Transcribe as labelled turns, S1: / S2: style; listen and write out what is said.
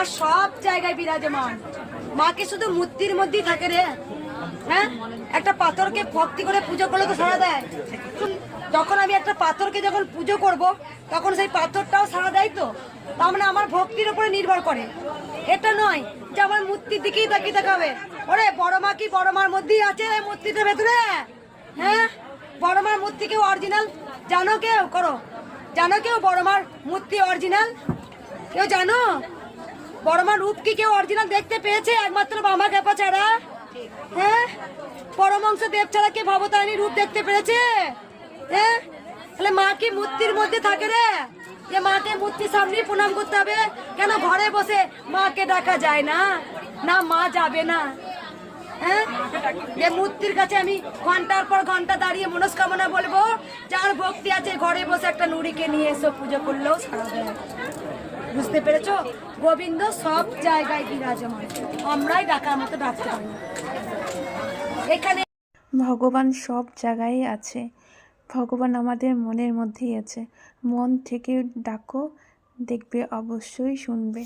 S1: মা সব জায়গায় বিরাজমান। মা কি শুধু মূর্তির মধ্যেই থাকে রে? হ্যাঁ, একটা পাথরকে ভক্তি করে পুজো করলে তো সাড়া দেয়। যখন আমি একটা পাথরকে যখন পুজো করব তখন সেই পাথরটাও সাড়া দেয়। তো তার মানে আমার ভক্তির উপরে নির্ভর করে। এটা নয় যে আমার মূর্তির দিকেই তাকিয়ে থাকাবে। ওরে বড় মা কি বড় মার মধ্যেই আছে মূর্তিটার ভেতরে? হ্যাঁ, বড় মার মূর্তি কেউ অরিজিনাল জানো? কেউ করো জানো? কেউ বড় মার মূর্তি অরিজিনাল কেউ জানো? বড় মার রূপ কি কেউ অরিজিনাল দেখতে পেয়েছে? একমাত্র বামা ক্যাপা ছাড়া। হ্যাঁ, পরমংস দেব ছাড়া কে ভবতারিণী রূপ দেখতে পেরেছে? হ্যাঁ, তাহলে মা কি মূর্তির মধ্যে থাকে রে? যে মাকে মূর্তির সামনে প্রণাম করতে হবে? কেন ঘরে বসে মাকে ডাকা যায় না? না, মা যাবে না? হ্যাঁ, যে মূর্তির কাছে আমি ঘন্টার পর ঘন্টা দাঁড়িয়ে মনস্কামনা বলবো, যার ভক্তি আছে ঘরে বসে একটা নুড়িকে নিয়ে এসো পুজো করলেও সারা দেয়। বুঝতে পেরেছো? গোবিন্দ সব জায়গায় বিরাজমান, আমরাই ডাকার মতো ডাকতে পারি। এখানে
S2: ভগবান সব জায়গায় আছে। ভগবান আমাদের মনের মধ্যেই আছে। মন থেকে ডাকো, দেখবে অবশ্যই শুনবে।